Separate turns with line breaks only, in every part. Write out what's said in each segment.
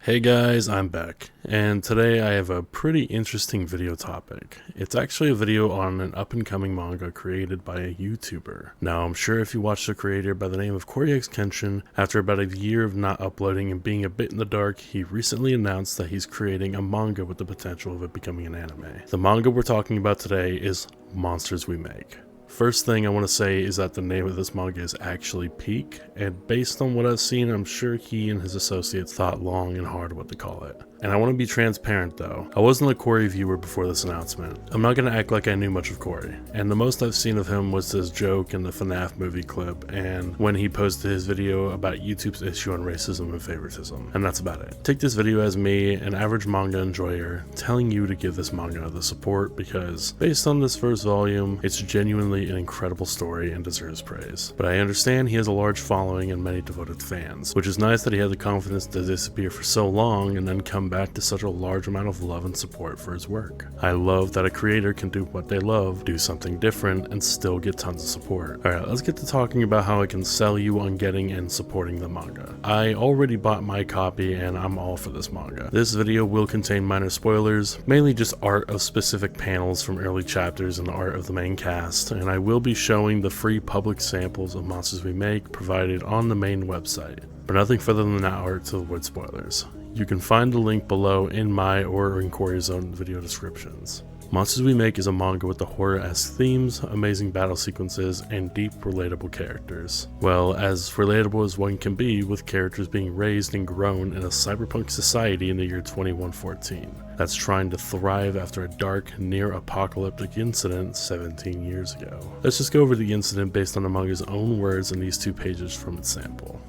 Hey guys, I'm Beck, and today I have a pretty interesting video topic. It's actually a video on an up-and-coming manga created by a YouTuber. Now, I'm sure if you watch the creator by the name of CoryX Kenshin, after about a year of not uploading and being a bit in the dark, he recently announced that he's creating a manga with the potential of it becoming an anime. The manga we're talking about today is Monsters We Make. First thing I want to say is that the name of this manga is actually Peak, and based on what I've seen, I'm sure he and his associates thought long and hard what to call it. And I want to be transparent though, I wasn't a Cory viewer before this announcement. I'm not going to act like I knew much of Cory, and the most I've seen of him was this joke in the FNAF movie clip, and when he posted his video about YouTube's issue on racism and favoritism, and that's about it. Take this video as me, an average manga enjoyer, telling you to give this manga the support because, based on this first volume, it's genuinely an incredible story and deserves praise. But I understand he has a large following and many devoted fans, which is nice that he had the confidence to disappear for so long and then come back to such a large amount of love and support for his work. I love that a creator can do what they love, do something different, and still get tons of support. Alright, let's get to talking about how I can sell you on getting and supporting the manga. I already bought my copy and I'm all for this manga. This video will contain minor spoilers, mainly just art of specific panels from early chapters and the art of the main cast, and I will be showing the free public samples of Monsters We Make provided on the main website. But nothing further than that art to avoid spoilers. You can find the link below in my or in Cory's own video descriptions. Monsters We Make is a manga with the horror-esque themes, amazing battle sequences, and deep, relatable characters. Well, as relatable as one can be with characters being raised and grown in a cyberpunk society in the year 2114 that's trying to thrive after a dark, near-apocalyptic incident 17 years ago. Let's just go over the incident based on the manga's own words in these 2 pages from its sample.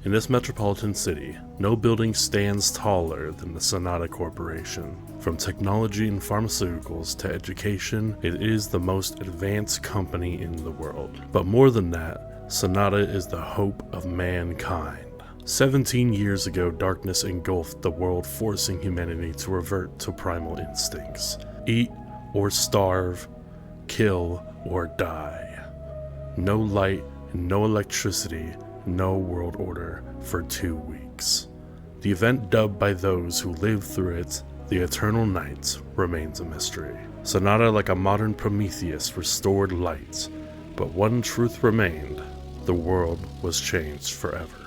In this metropolitan city, no building stands taller than the Sonata Corporation. From technology and pharmaceuticals to education, it is the most advanced company in the world. But more than that, Sonata is the hope of mankind. 17 years ago, darkness engulfed the world, forcing humanity to revert to primal instincts. Eat or starve, kill or die. No light, no electricity, no world order for 2 weeks. The event dubbed by those who lived through it the Eternal Night remains a mystery. Sonata, like a modern Prometheus, restored light, but one truth remained: the world was changed forever.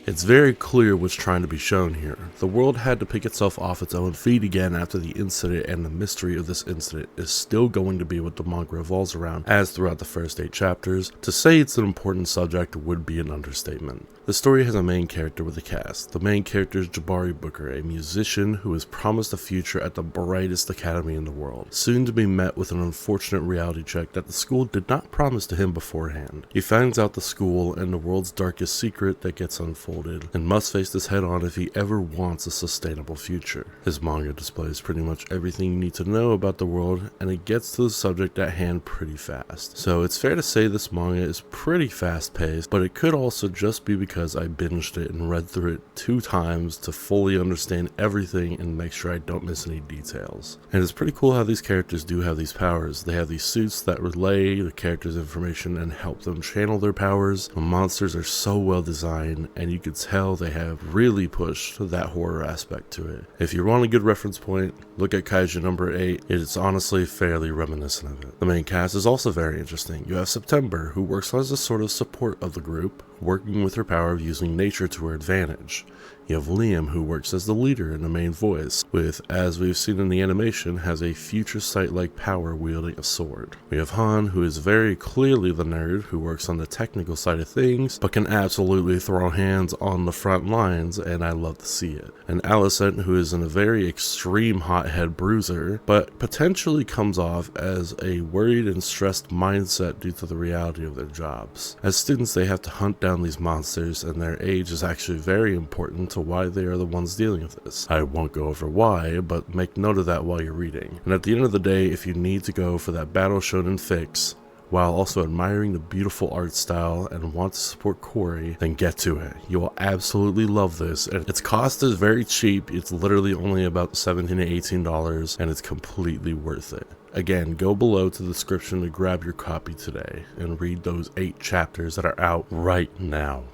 It's very clear what's trying to be shown here. The world had to pick itself off its own feet again after the incident, and the mystery of this incident is still going to be what the manga revolves around, as throughout the first 8 chapters. To say it's an important subject would be an understatement. The story has a main character with a cast. The main character is Jabari Booker, a musician who is promised a future at the brightest academy in the world, soon to be met with an unfortunate reality check that the school did not promise to him beforehand. He finds out the school and the world's darkest secret that gets unfolded, and must face this head on if he ever wants a sustainable future. His manga displays pretty much everything you need to know about the world, and it gets to the subject at hand pretty fast. So it's fair to say this manga is pretty fast paced, but it could also just be because I binged it and read through it 2 times to fully understand everything and make sure I don't miss any details. And it's pretty cool how these characters do have these powers. They have these suits that relay the characters' information and help them channel their powers. The monsters are so well designed, and you can tell they have really pushed that horror aspect to it. If you want a good reference point, look at Kaiju number 8. It's honestly fairly reminiscent of it. The main cast is also very interesting. You have September, who works as a sort of support of the group, working with her power of using nature to her advantage. You have Liam, who works as the leader and the main voice, with, as we've seen in the animation, has a future sight-like power wielding a sword. We have Han, who is very clearly the nerd, who works on the technical side of things, but can absolutely throw hands on the front lines, and I love to see it. And Alicent, who is in a very extreme hothead bruiser, but potentially comes off as a worried and stressed mindset due to the reality of their jobs. As students, they have to hunt down these monsters, and their age is actually very important to why they are the ones dealing with this. I won't go over why, but make note of that while you're reading. And at the end of the day, if you need to go for that battle shonen fix, while also admiring the beautiful art style and want to support Cory, then get to it. You will absolutely love this, and its cost is very cheap. It's literally only about $17 to $18, and it's completely worth it. Again, go below to the description to grab your copy today and read those 8 chapters that are out right now.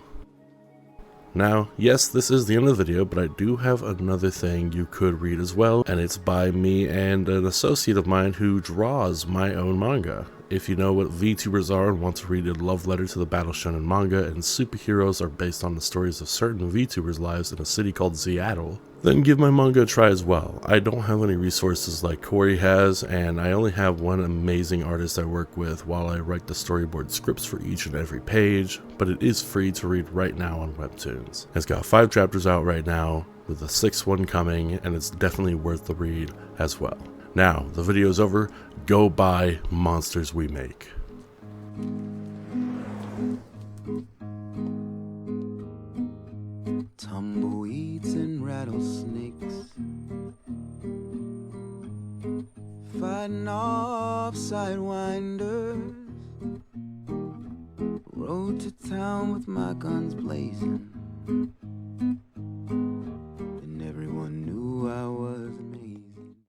Now, yes, this is the end of the video, but I do have another thing you could read as well, and it's by me and an associate of mine who draws my own manga. If you know what VTubers are and want to read a love letter to the Battle Shonen manga and superheroes are based on the stories of certain VTubers' lives in a city called Seattle, then give my manga a try as well. I don't have any resources like Corey has, and I only have one amazing artist I work with while I write the storyboard scripts for each and every page, but it is free to read right now on Webtoons. It's got 5 chapters out right now, with the 6th one coming, and it's definitely worth the read as well. Now, the video's over, go buy Monsters We Make.
Tumbleweeds and rattlesnakes, fighting off sidewinders, rode to town with my guns blazing.